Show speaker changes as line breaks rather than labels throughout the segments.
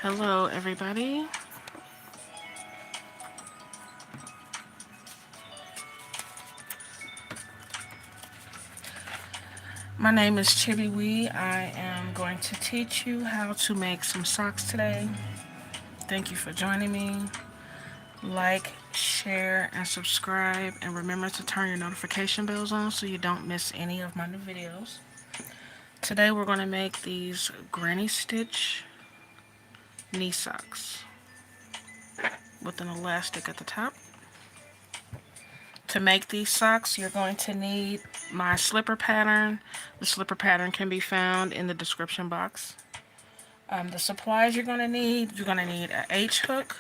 Hello, everybody. My name is Chibi Wee. I am going to teach you how to make some socks today. Thank you for joining me. Like, share, and subscribe. And remember to turn your notification bells on so you don't miss any of my new videos. Today we're going to make these granny stitch knee socks with an elastic at the top. To make these socks, you're going to need my slipper pattern. The slipper pattern can be found in the description box. The supplies you're going to need an H hook,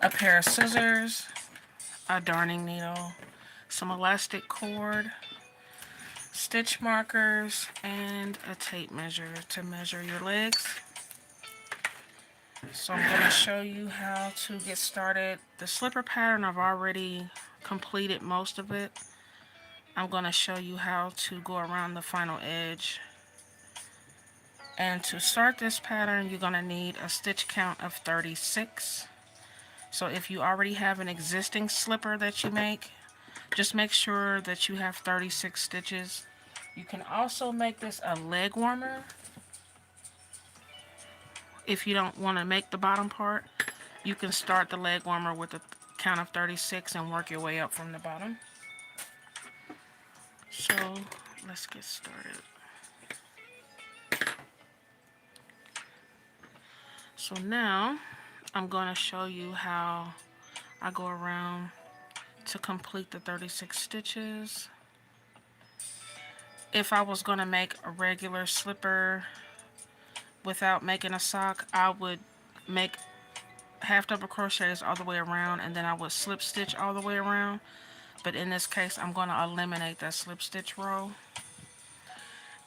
a pair of scissors, a darning needle, some elastic cord, stitch markers, and a tape measure to measure your legs. So I'm going to show you how to get started. The slipper pattern, I've already completed most of it. I'm going to show you how to go around the final edge. And to start this pattern, you're going to need a stitch count of 36. So if you already have an existing slipper that you make, just make sure that you have 36 stitches. You can also make this a leg warmer if you don't want to make the bottom part. You can start the leg warmer with a count of 36 and work your way up from the bottom. So let's get started. So now I'm going to show you how I go around to complete the 36 stitches. If I was going to make a regular slipper without making a sock, I would make half double crochets all the way around and then I would slip stitch all the way around. But in this case, I'm going to eliminate that slip stitch row.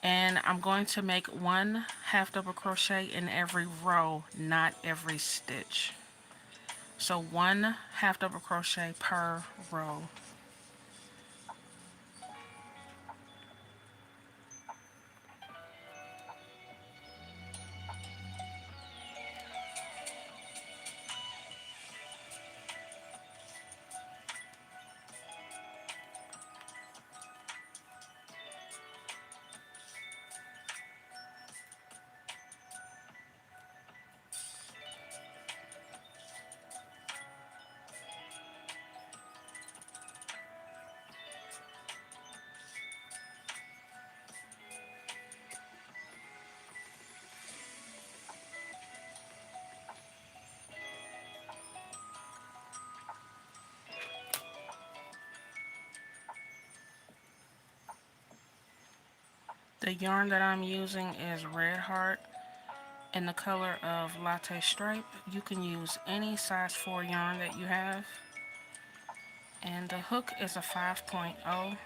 And I'm going to make one half double crochet in every row, not every stitch. So one half double crochet per row. The yarn that I'm using is Red Heart in the color of Latte Stripe. You can use any size 4 yarn that you have. And the hook is a 5.0.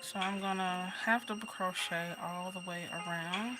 So I'm gonna half double crochet all the way around.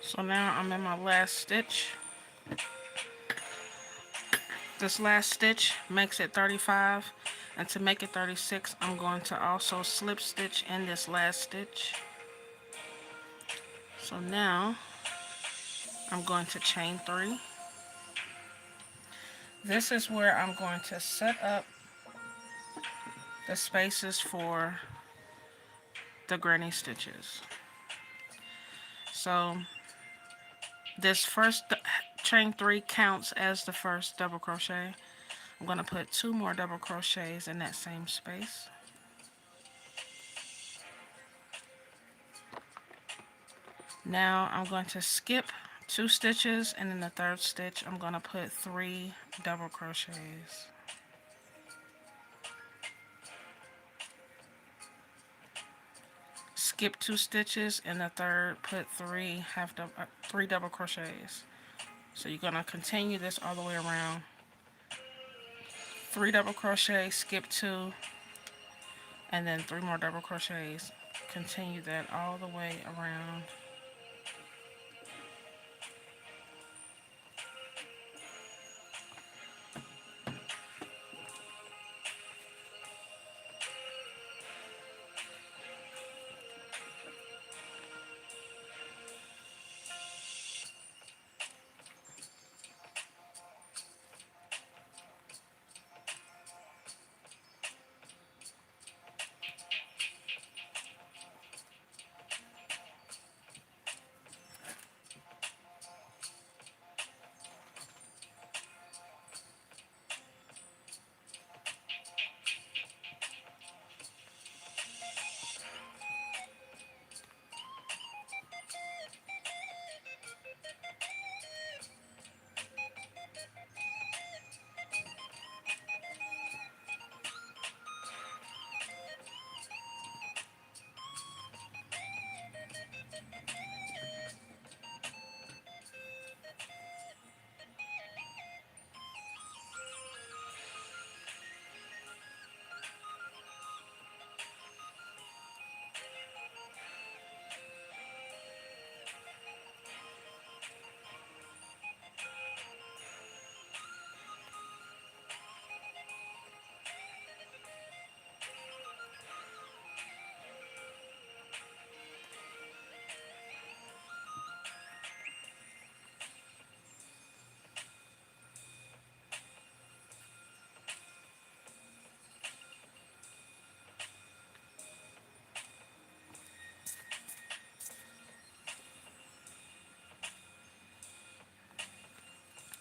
So now I'm in my last stitch. this last stitch makes it 35, and to make it 36 I'm going to also slip stitch in this last stitch. So now I'm going to chain 3. This is where I'm going to set up the spaces for the granny stitches. So this first chain 3 counts as the first double crochet. I'm going to put 2 more double crochets in that same space. Now I'm going to skip 2 stitches, and in the third stitch I'm going to put 3 double crochets. Skip 2 stitches, in the third put 3 double crochets. So you're going to continue this all the way around. 3 double crochets, skip 2, and then 3 more double crochets. Continue that all the way around.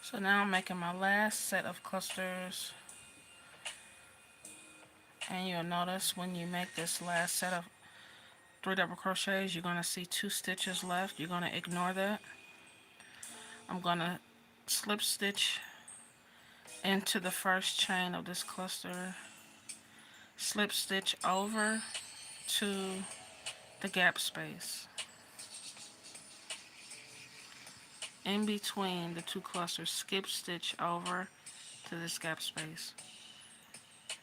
So now I'm making my last set of clusters, and you'll notice when you make this last set of 3 double crochets, you're going to see 2 stitches left. You're going to ignore that. I'm going to slip stitch into the first chain of this cluster, slip stitch over to the gap space. In between the 2 clusters, skip stitch over to this gap space.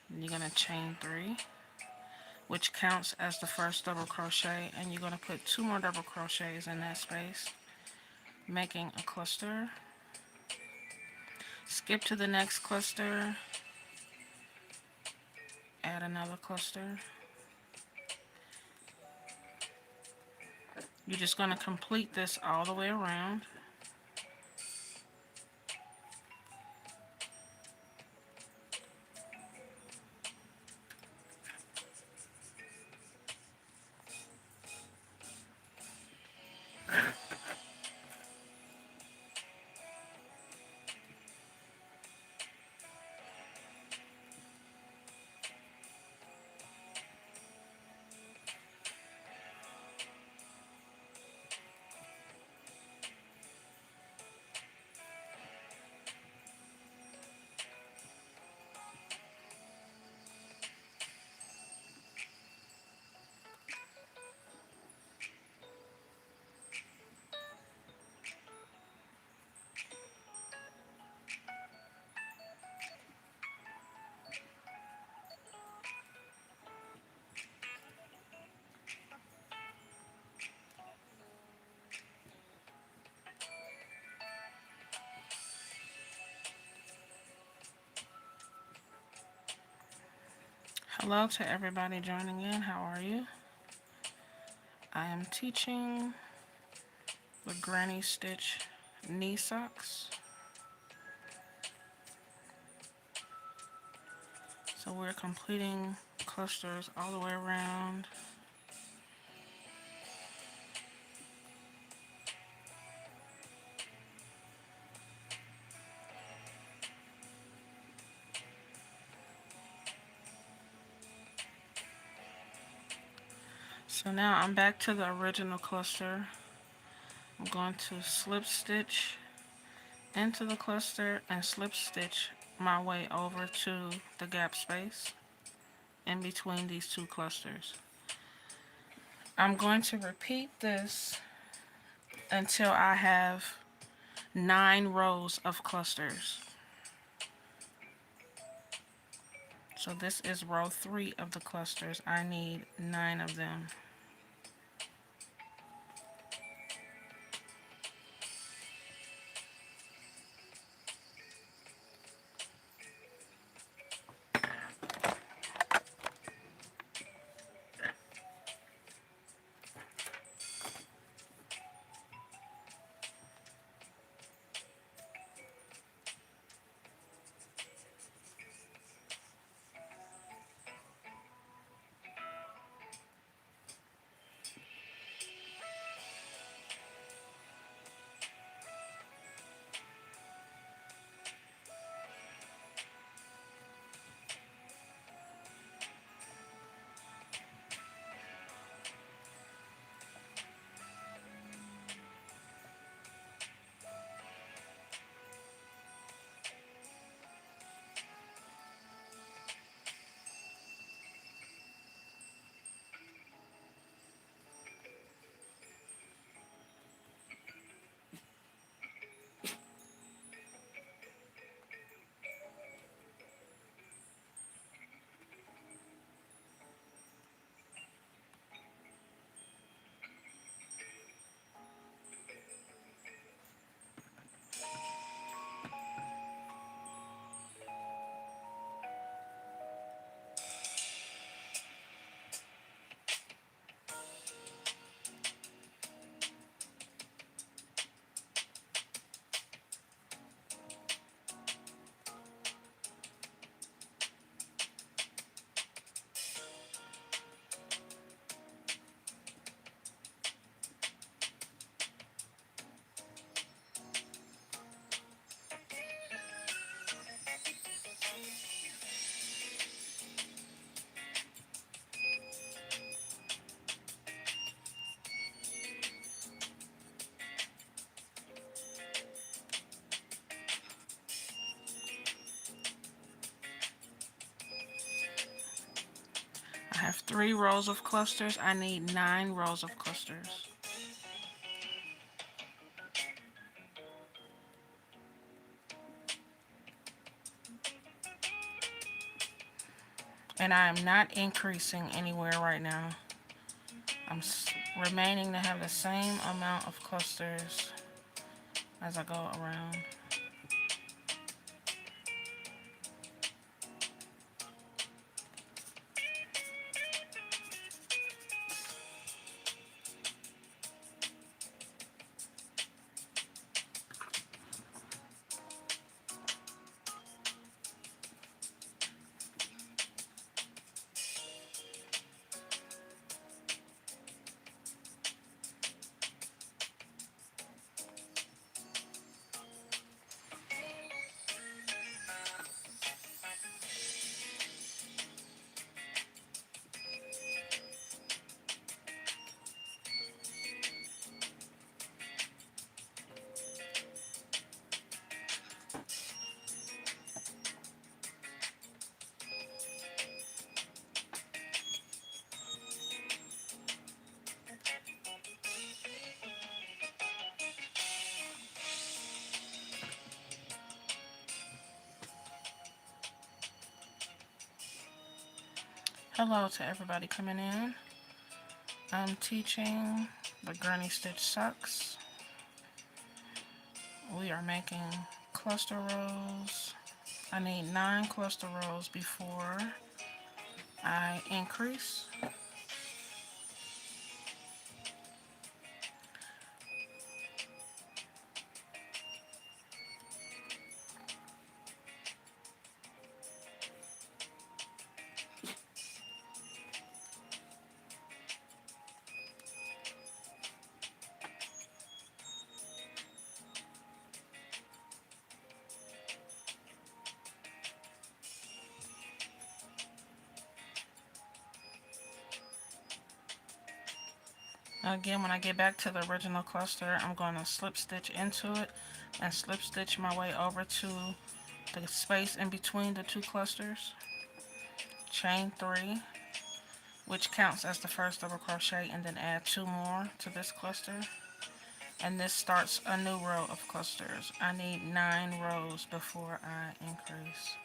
And you're going to chain 3, which counts as the first double crochet, and you're going to put 2 more double crochets in that space, making a cluster. Skip to the next cluster, add another cluster. You're just going to complete this all the way around. Hello to everybody joining in. How are you? I am teaching the granny stitch knee socks. So we're completing clusters all the way around. So now I'm back to the original cluster. I'm going to slip stitch into the cluster and slip stitch my way over to the gap space in between these two clusters. I'm going to repeat this until I have 9 rows of clusters. So this is row 3 of the clusters. I need 9 of them. I have 3 rows of clusters. I need 9 rows of clusters. And I am not increasing anywhere right now. I'm remaining to have the same amount of clusters as I go around. Hello to everybody coming in. I'm teaching the granny stitch socks. We are making cluster rows. I need 9 cluster rows before I I increase. Again, when I get back to the original cluster, I'm going to slip stitch into it and slip stitch my way over to the space in between the two clusters. Chain 3, which counts as the first double crochet, and then add 2 more to this cluster. And this starts a new row of clusters. I need 9 rows before I increase.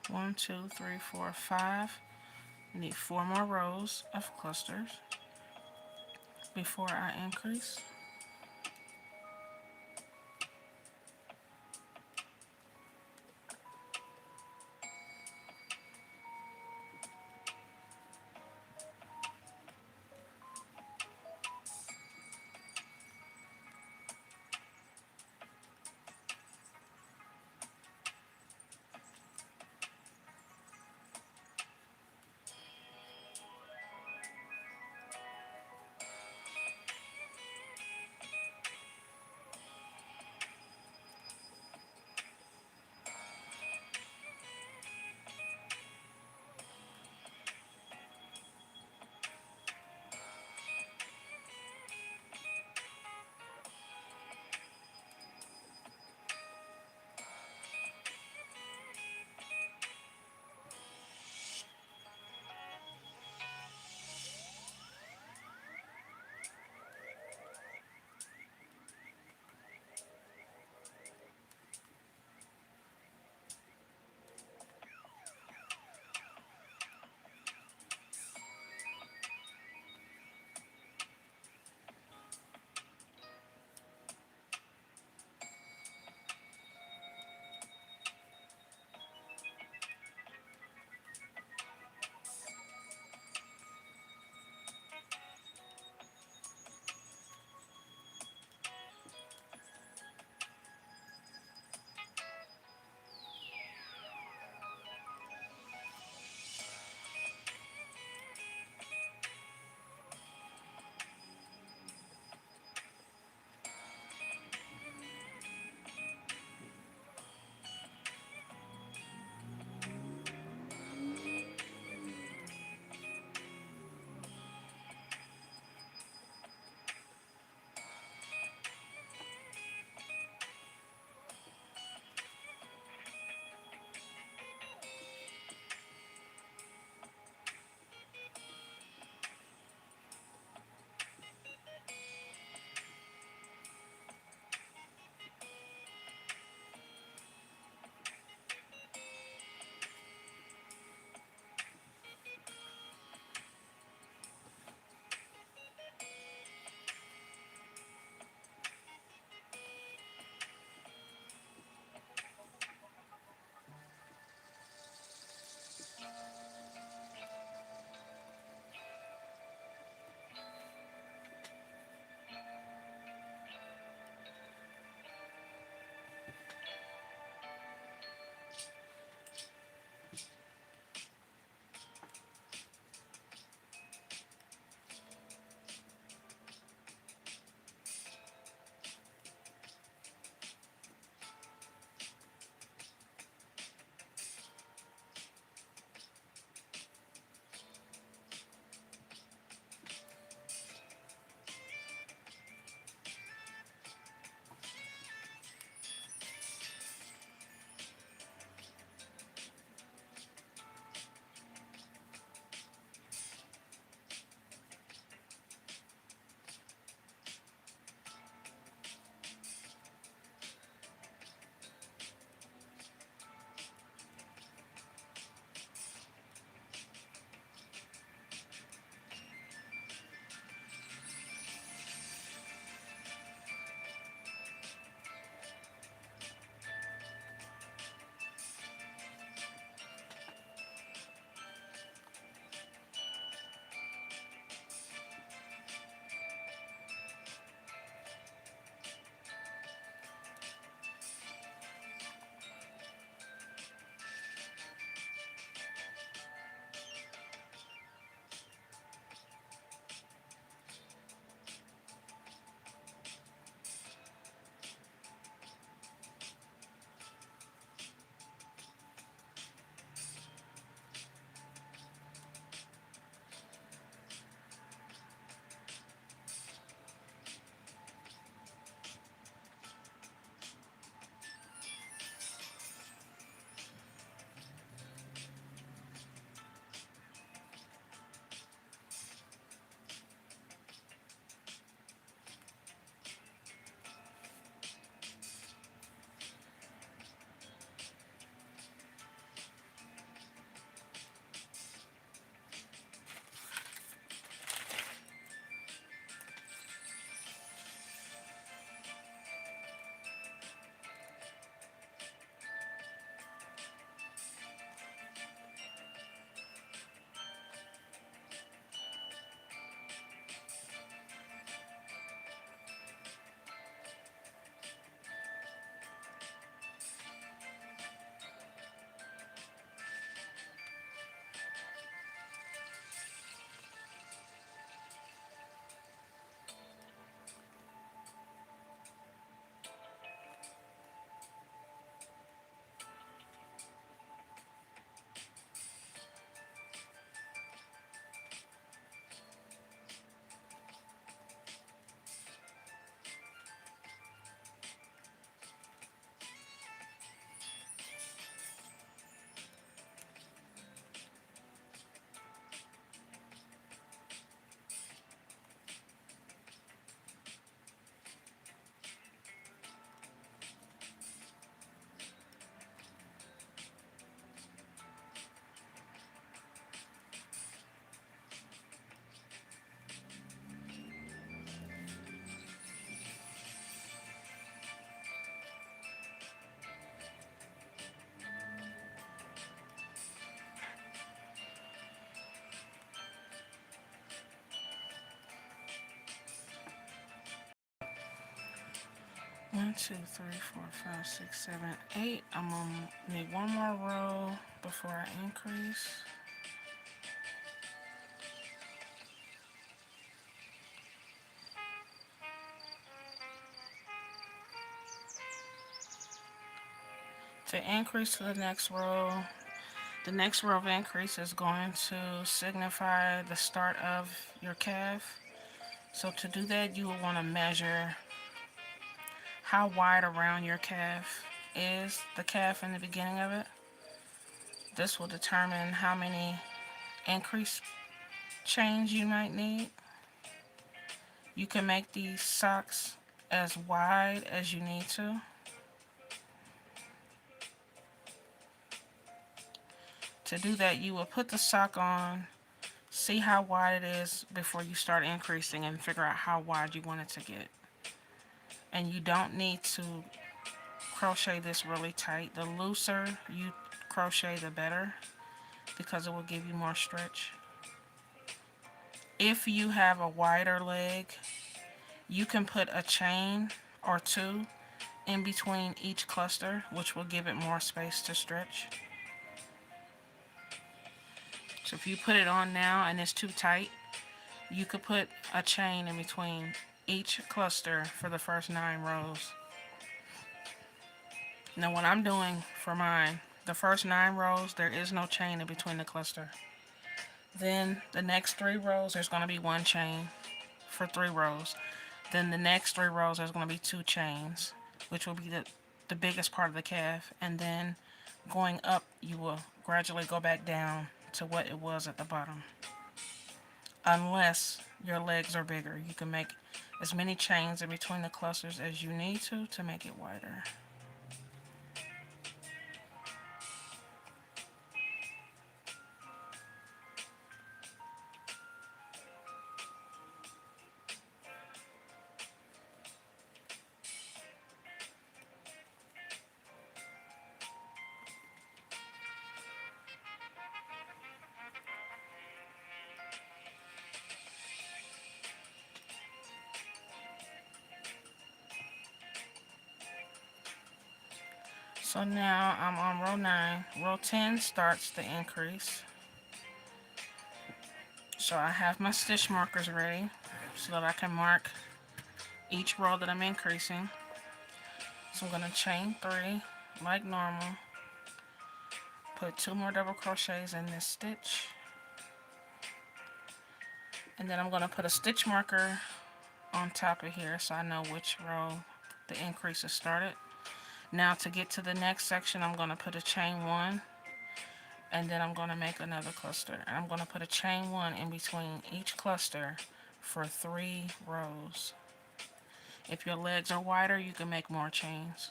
One, two, three, four, 5. I need 4 more rows of clusters before I increase. 1, 2, 3, 4, 5, 6, 7, 8. I'm gonna need one more row before I increase. To increase to the next row of increase is going to signify the start of your calf. So to do that, you will want to measure how wide around your calf is the calf in the beginning of it. This will determine how many increase chains you might need. You can make these socks as wide as you need to. To do that, you will put the sock on, see how wide it is before you start increasing, and figure out how wide you want it to get. And you don't need to crochet this really tight. The looser you crochet, the better, because it will give you more stretch. If you have a wider leg, you can put a chain or two in between each cluster, which will give it more space to stretch. So if you put it on now and it's too tight, you could put a chain in between each cluster for the first 9 rows. Now what I'm doing for mine, the first 9 rows, there is no chain in between the cluster. Then the next 3 rows, there's going to be 1 chain for 3 rows. Then the next 3 rows, there's going to be 2 chains, which will be the biggest part of the calf. And then going up, you will gradually go back down to what it was at the bottom. Unless your legs are bigger, you can make as many chains in between the clusters as you need to make it wider. So now I'm on row 9. Row 10 starts the increase. So I have my stitch markers ready so that I can mark each row that I'm increasing. So I'm going to chain 3 like normal. Put 2 more double crochets in this stitch. And then I'm going to put a stitch marker on top of here so I know which row the increase has started. Now to get to the next section, I'm going to put a chain 1, and then I'm going to make another cluster. And I'm going to put a chain 1 in between each cluster for 3 rows. If your legs are wider, you can make more chains.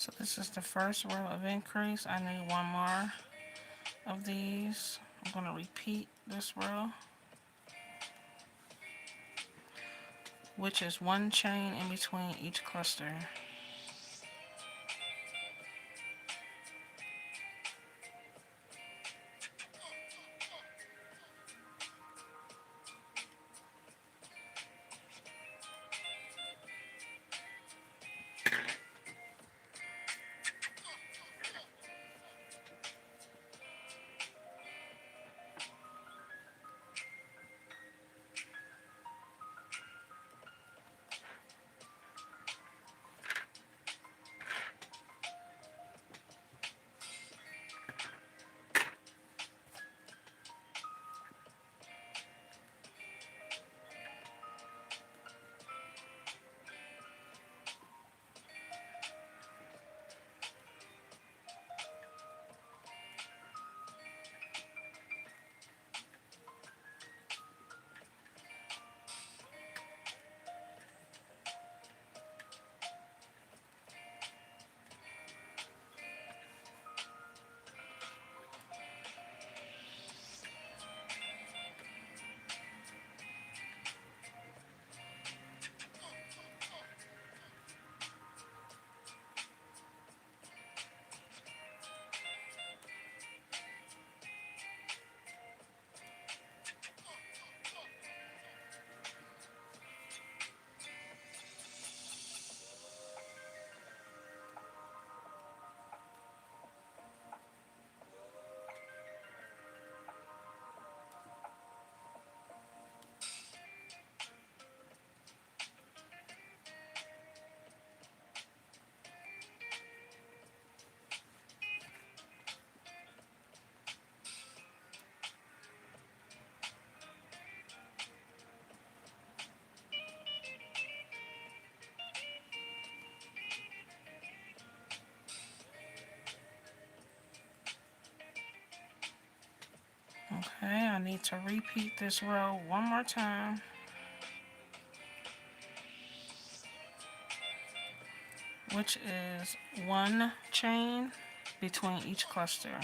So this is the first row of increase. I need one more of these. I'm going to repeat this row, which is one chain in between each cluster. Okay, I need to repeat this row one more time, which is one chain between each cluster.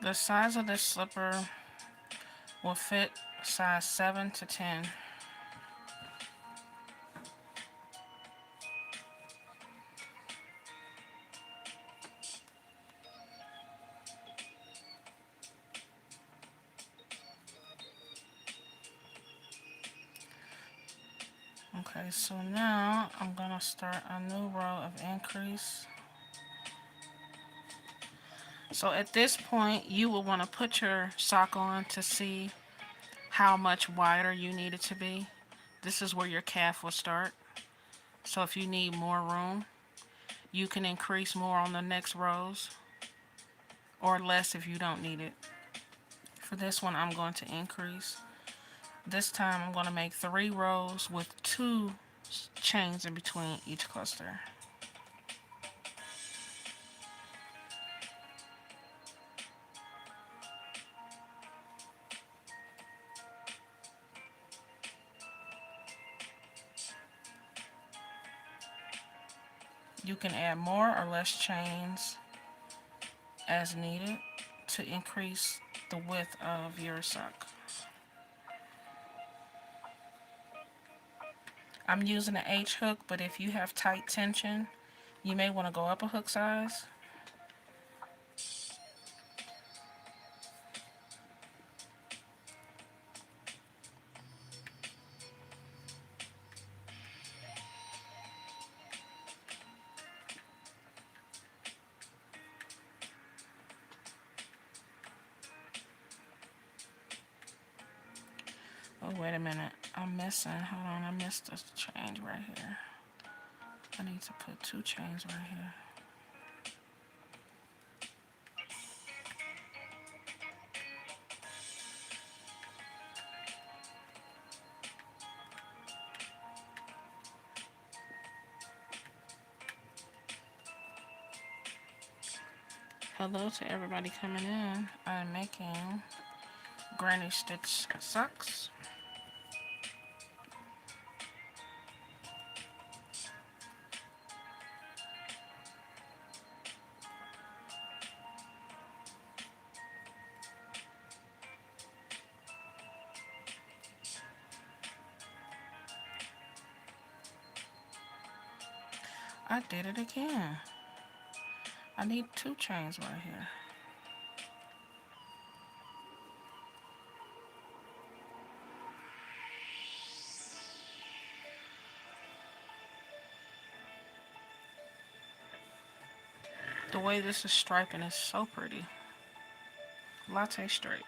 The size of this slipper will fit size 7 to 10. Okay, so now I'm gonna start a new row of increase. So at this point, you will want to put your sock on to see how much wider you need it to be. This is where your calf will start. So if you need more room, you can increase more on the next rows or less if you don't need it. For this one, I'm going to increase. This time I'm going to make 3 rows with 2 chains in between each cluster. You can add more or less chains as needed to increase the width of your sock. I'm using an H hook, but if you have tight tension, you may want to go up a hook size. Oh, wait a minute. I'm missing. Hold on, I missed a change right here. I need to put 2 chains right here. Hello to everybody coming in. I'm making granny stitch socks. I did it again. I need 2 chains right here. The way this is striping is so pretty. Latte straight.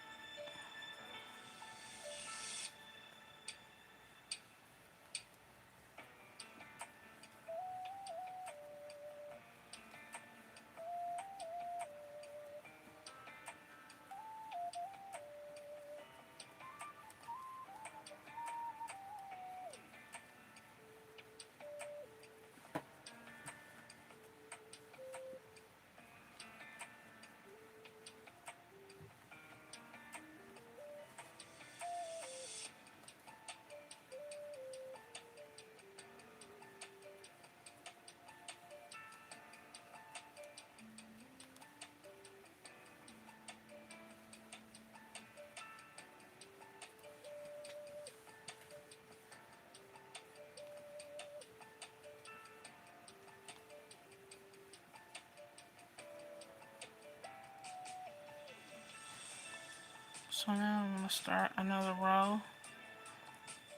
So now I'm going to start another row.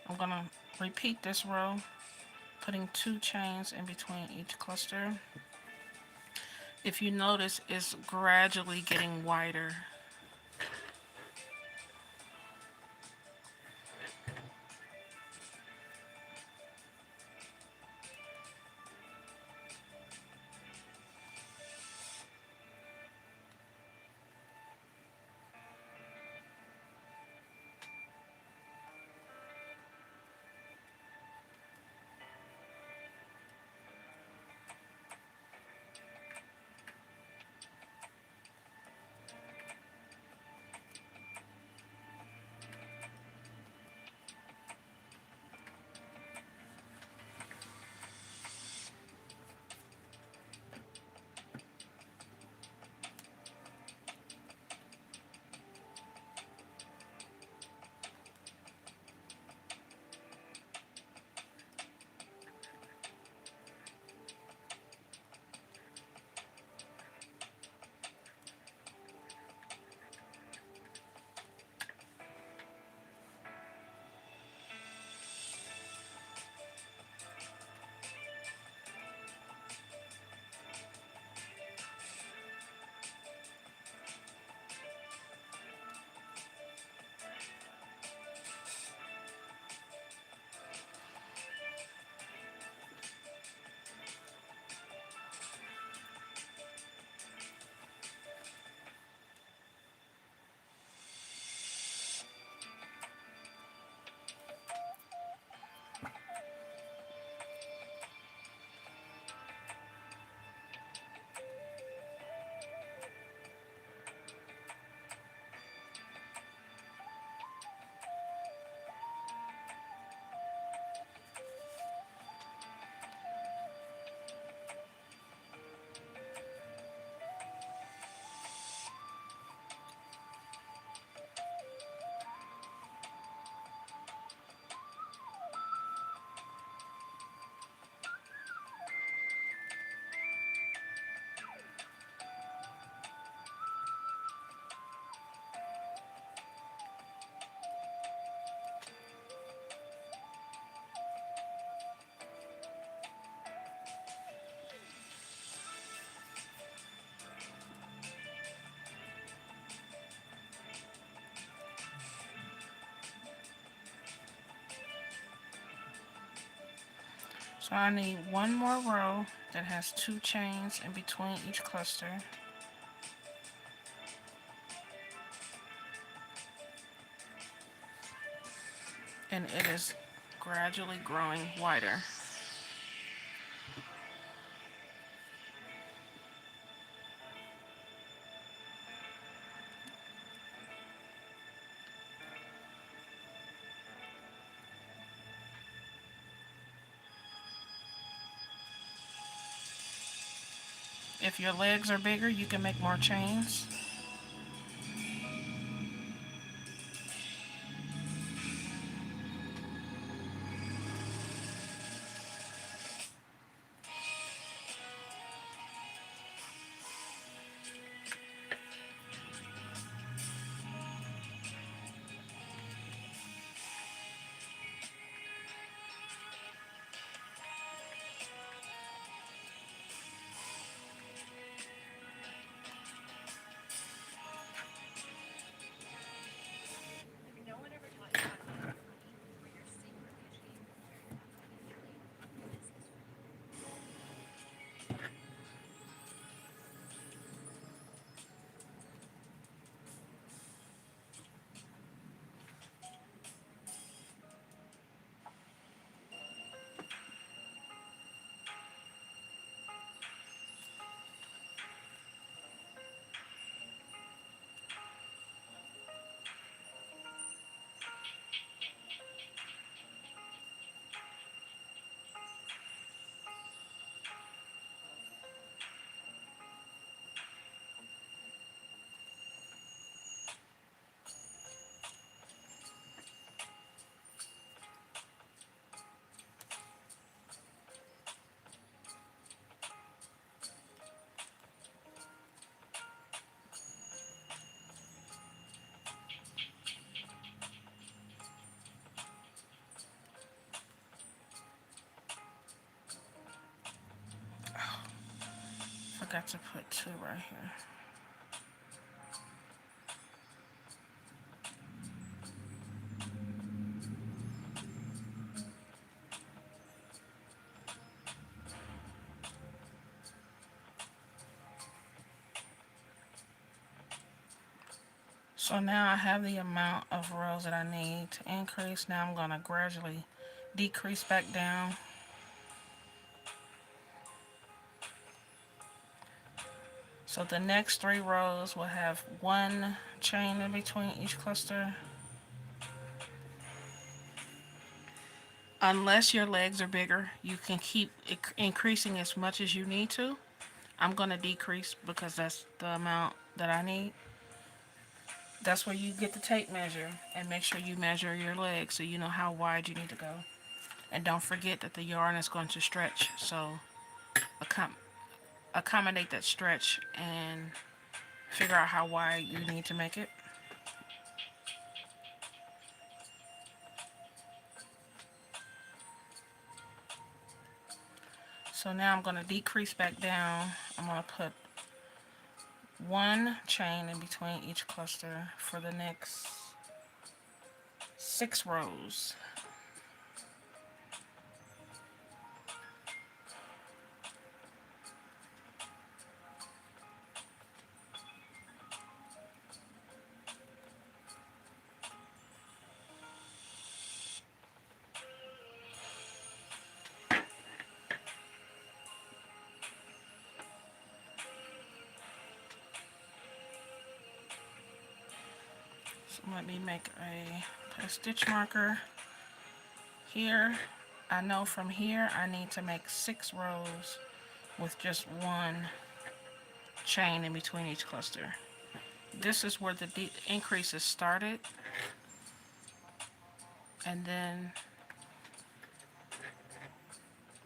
I'm going to repeat this row, putting 2 chains in between each cluster. If you notice, it's gradually getting wider. So I need one more row that has 2 chains in between each cluster. And it is gradually growing wider. If your legs are bigger, you can make more chains. Forgot to put 2 right here. So now I have the amount of rows that I need to increase. Now I'm going to gradually decrease back down. So the next 3 rows will have 1 chain in between each cluster. Unless your legs are bigger, you can keep increasing as much as you need to. I'm going to decrease because that's the amount that I need. That's where you get the tape measure and make sure you measure your legs so you know how wide you need to go. And don't forget that the yarn is going to stretch, so accommodate that stretch and figure out how wide you need to make it. So now I'm going to decrease back down. I'm going to put 1 chain in between each cluster for the next 6 rows. So let me put a stitch marker here. I know from here I need to make 6 rows with just 1 chain in between each cluster. This is where the increases started, and then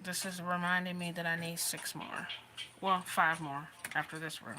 this is reminding me that I need 6 more. Well, 5 more after this row.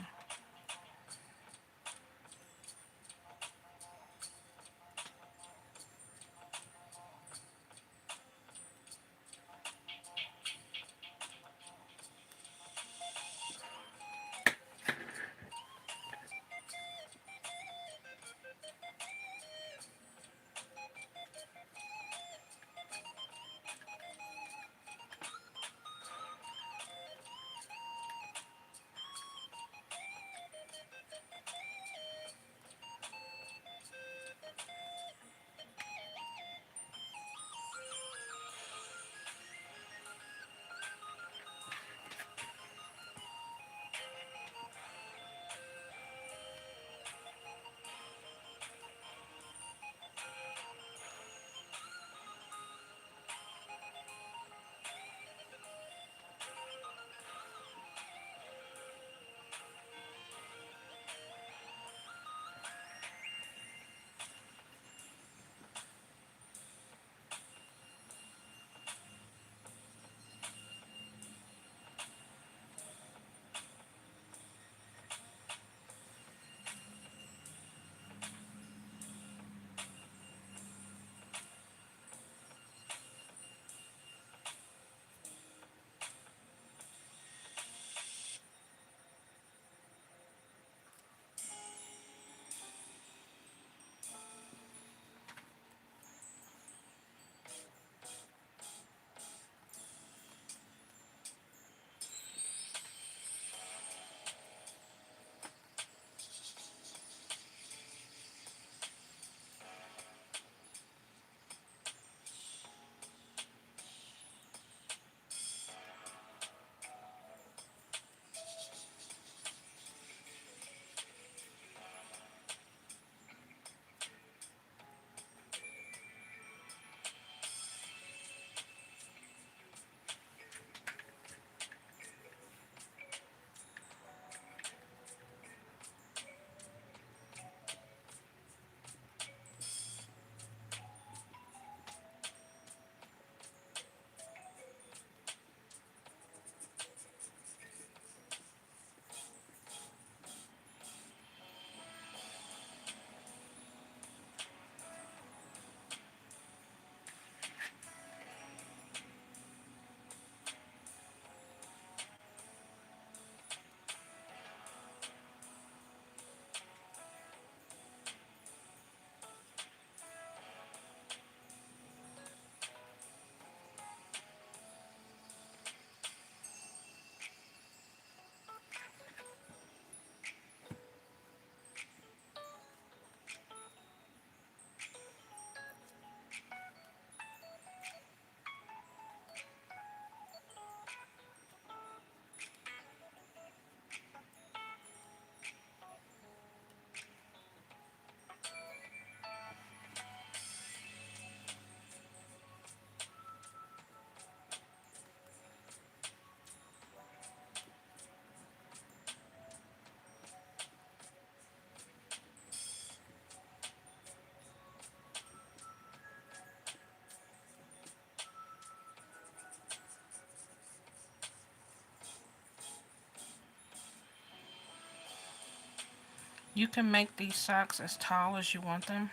You can make these socks as tall as you want them.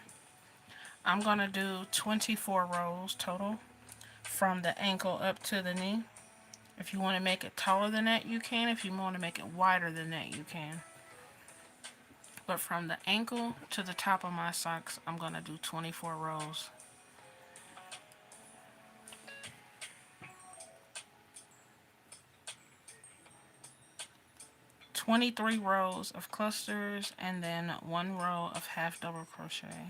I'm going to do 24 rows total from the ankle up to the knee. If you want to make it taller than that, you can. If you want to make it wider than that, you can. But from the ankle to the top of my socks, I'm going to do 24 rows. "23 rows of clusters and then 1 row of half double crochet.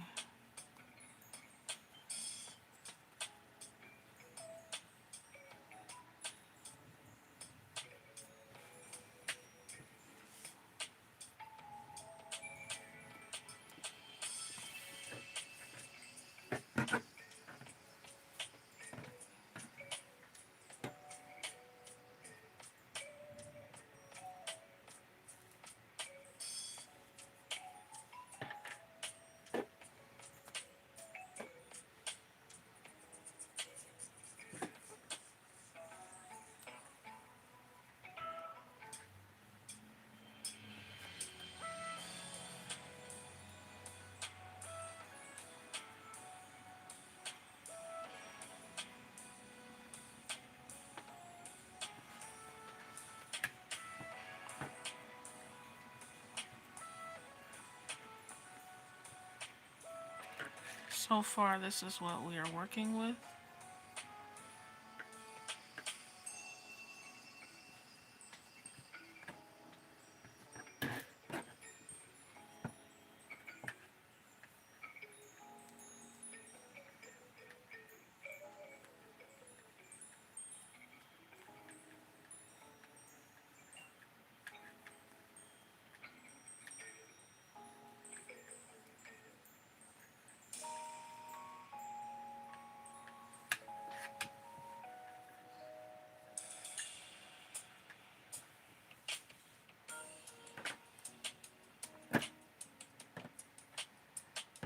So far, this is what we are working with.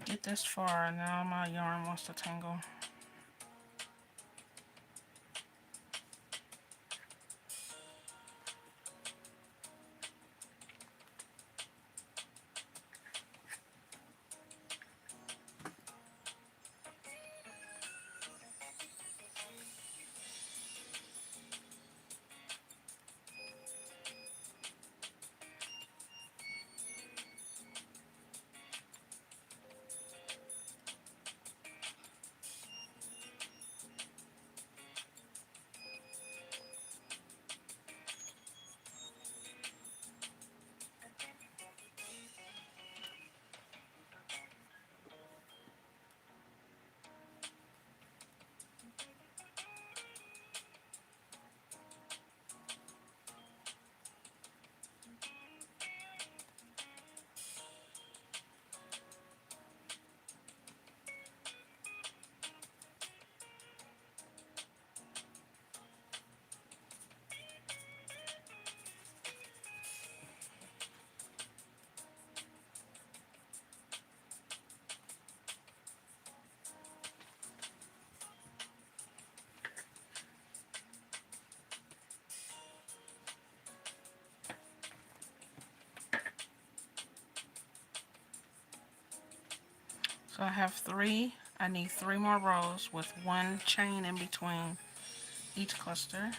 Get this far, and now my yarn wants to tangle. So I have 3. I need 3 more rows with 1 chain in between each cluster.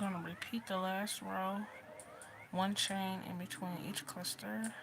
going to repeat the last row, one chain in between each cluster.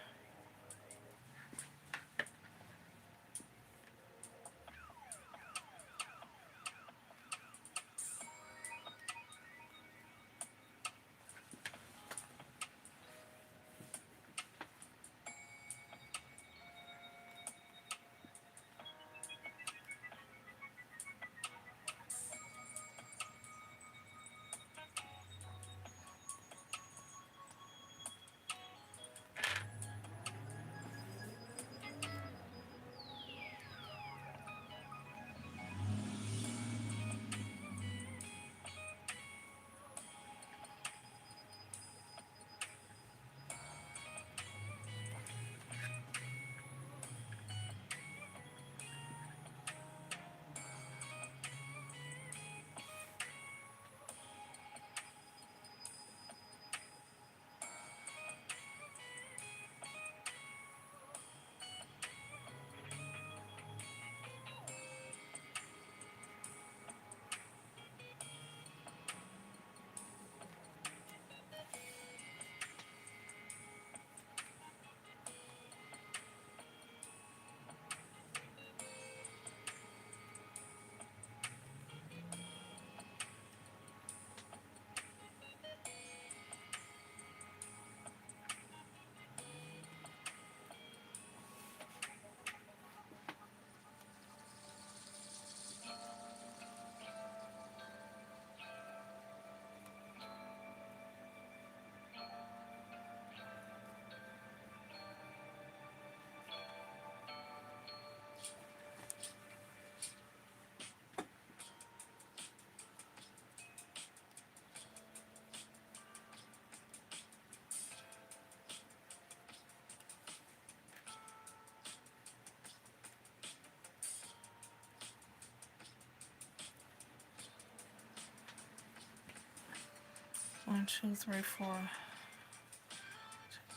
One, two, three, four,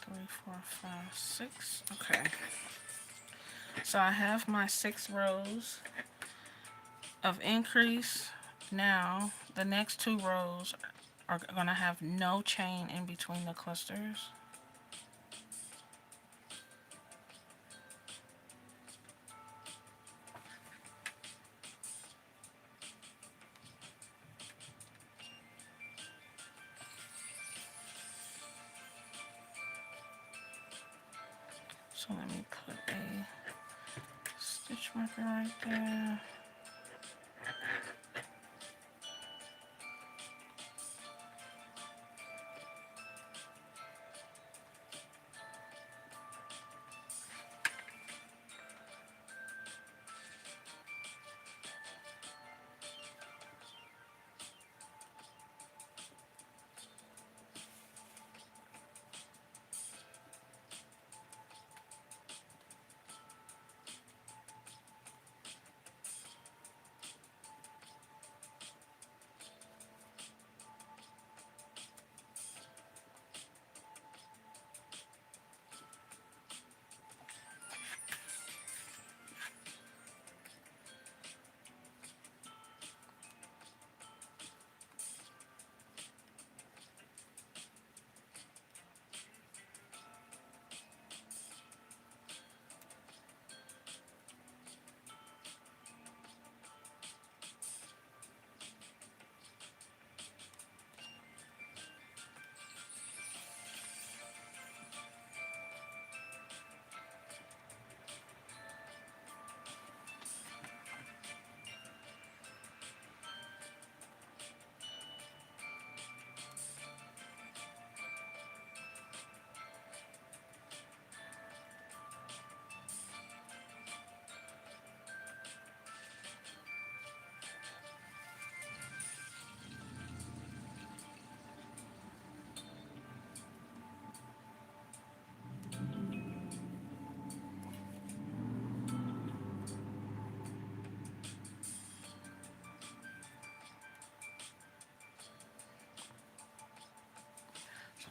3, 4, 5, 6. Okay. So I have my 6 rows of increase. Now the next 2 rows are going to have no chain in between the clusters. So let me put a stitch marker right there.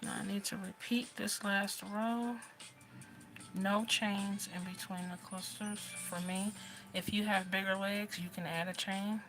Now I need to repeat this last row. No chains in between the clusters for me. If you have bigger legs, you can add a chain.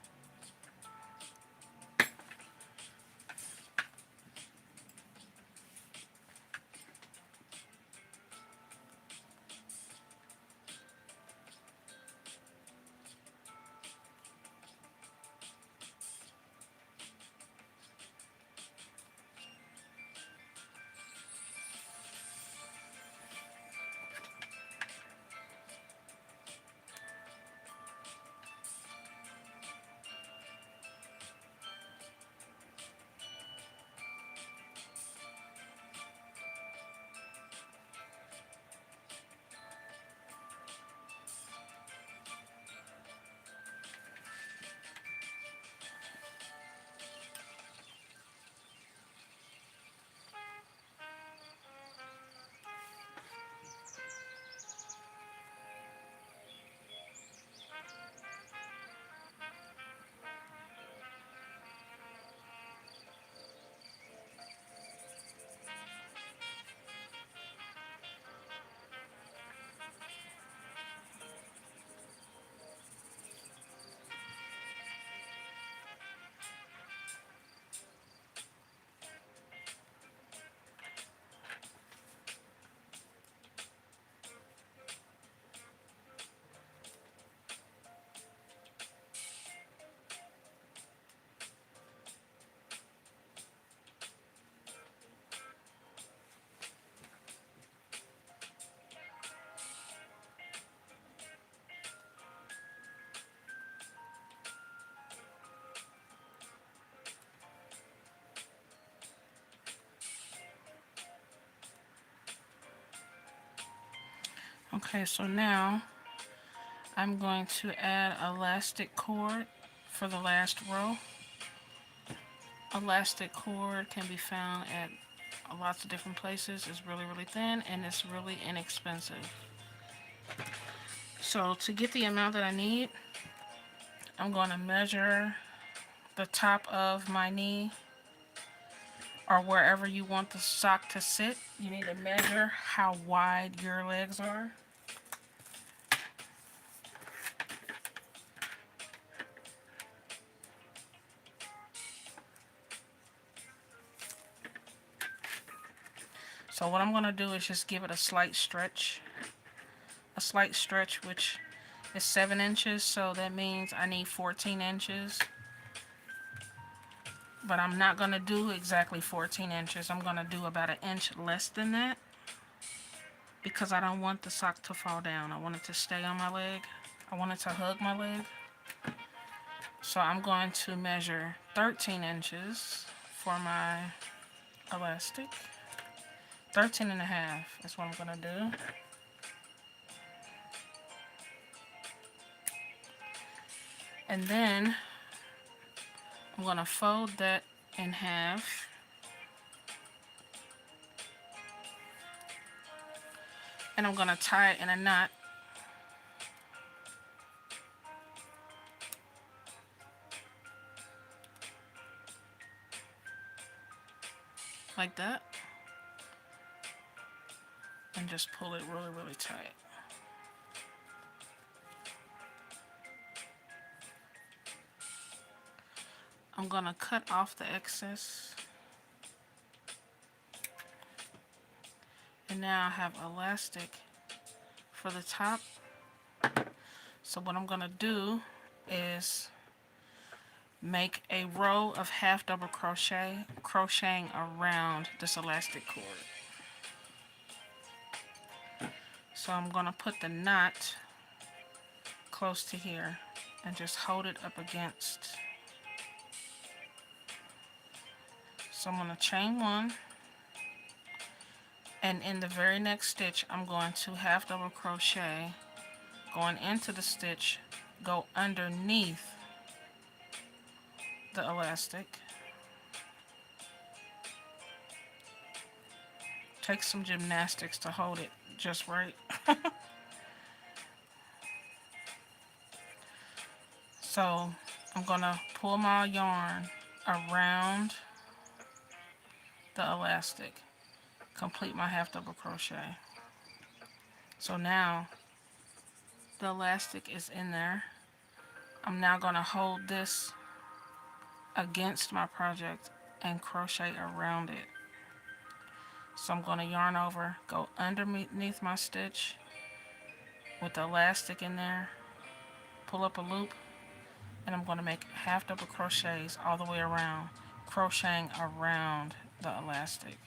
Okay, so now I'm going to add elastic cord for the last row. Elastic cord can be found at lots of different places. It's really, really thin and it's really inexpensive. So to get the amount that I need, I'm going to measure the top of my knee, or wherever you want the sock to sit. You need to measure how wide your legs are. So what I'm going to do is just give it a slight stretch. A slight stretch, which is 7 inches, so that means I need 14 inches. But I'm not going to do exactly 14 inches. I'm going to do about an inch less than that, because I don't want the sock to fall down. I want it to stay on my leg. I want it to hug my leg. So I'm going to measure 13 inches for my elastic. 13 and a half is what I'm going to do. And then I'm going to fold that in half. And I'm going to tie it in a knot. Like that. And just pull it really, really tight. I'm going to cut off the excess. And now I have elastic for the top. So what I'm going to do is make a row of half double crochet, crocheting around this elastic cord. So I'm going to put the knot close to here and just hold it up against. So I'm going to chain one, and in the very next stitch I'm going to half double crochet, going into the stitch, go underneath the elastic. Take some gymnastics to hold it just right. So I'm gonna pull my yarn around the elastic, complete my half double crochet. So now the elastic is in there. I'm now gonna hold this against my project and crochet around it. So I'm going to yarn over, go underneath my stitch with the elastic in there, pull up a loop, and I'm going to make half double crochets all the way around, crocheting around the elastic.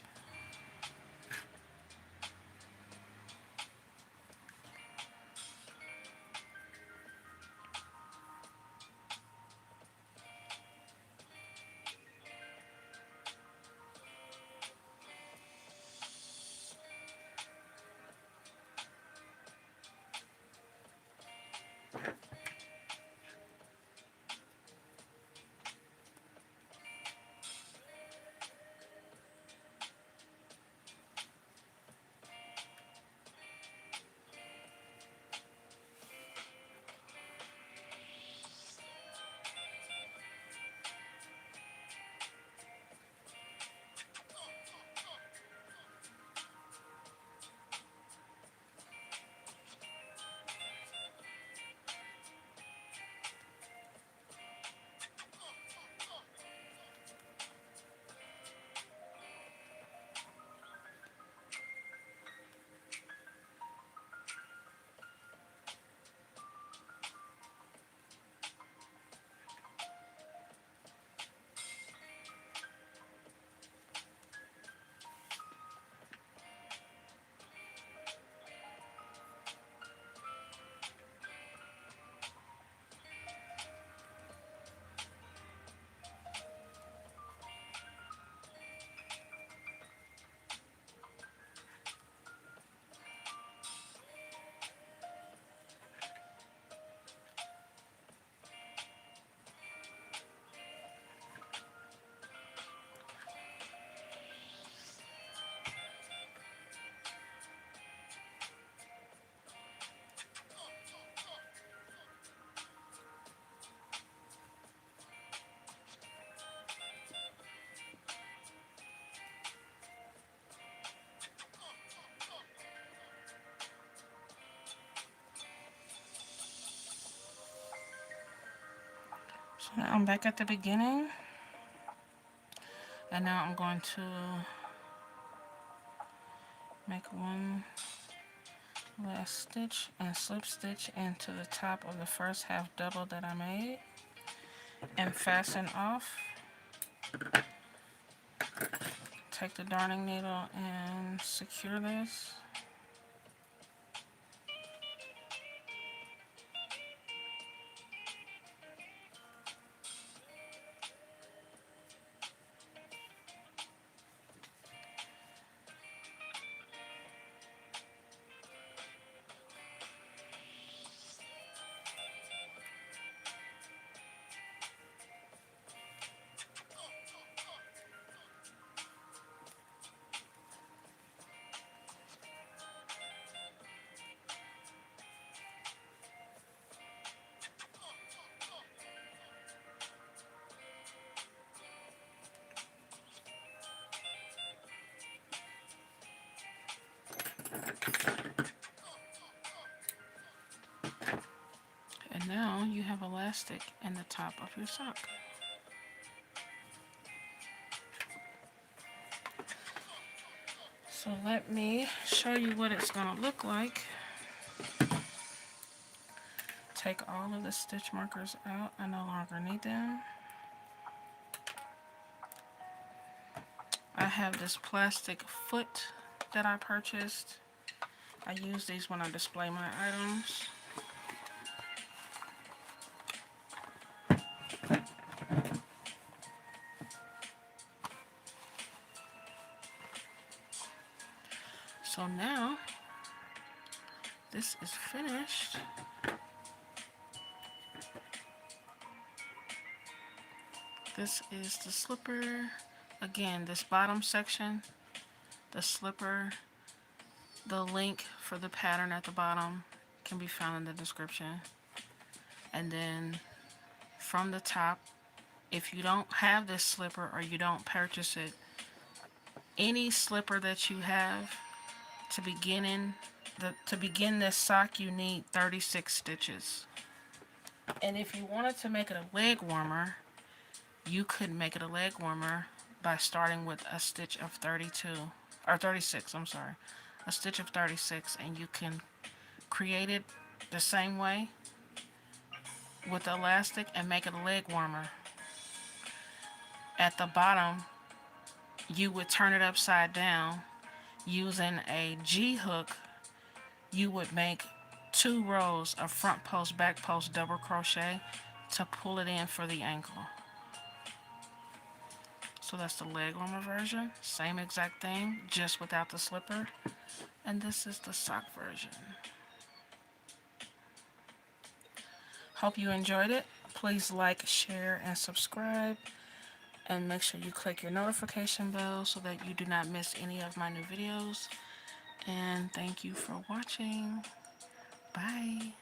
So now I'm back at the beginning, and now I'm going to make one last stitch and slip stitch into the top of the first half double that I made and fasten off. Take the darning needle and secure this. And now you have elastic in the top of your sock. So let me show you what it's going to look like. Take all of the stitch markers out. I no longer need them. I have this plastic foot that I purchased. I use these when I display my items. So now this is finished. This is the slipper. Again, this bottom section, the slipper, the link for the pattern at the bottom can be found in the description. And then from the top, if you don't have this slipper or you don't purchase it, any slipper that you have to begin this sock, you need 36 stitches. And if you wanted to make it a leg warmer, you could make it a leg warmer by starting with a stitch of 32 or 36, I'm sorry, a stitch of 36, and you can create it the same way with the elastic and make it a leg warmer. At the bottom, you would turn it upside down. Using a G hook, you would make 2 rows of front post, back post, double crochet to pull it in for the ankle. So that's the leg warmer version. Same exact thing, just without the slipper. And this is the sock version. Hope you enjoyed it. Please like, share, and subscribe. And make sure you click your notification bell so that you do not miss any of my new videos. And thank you for watching. Bye.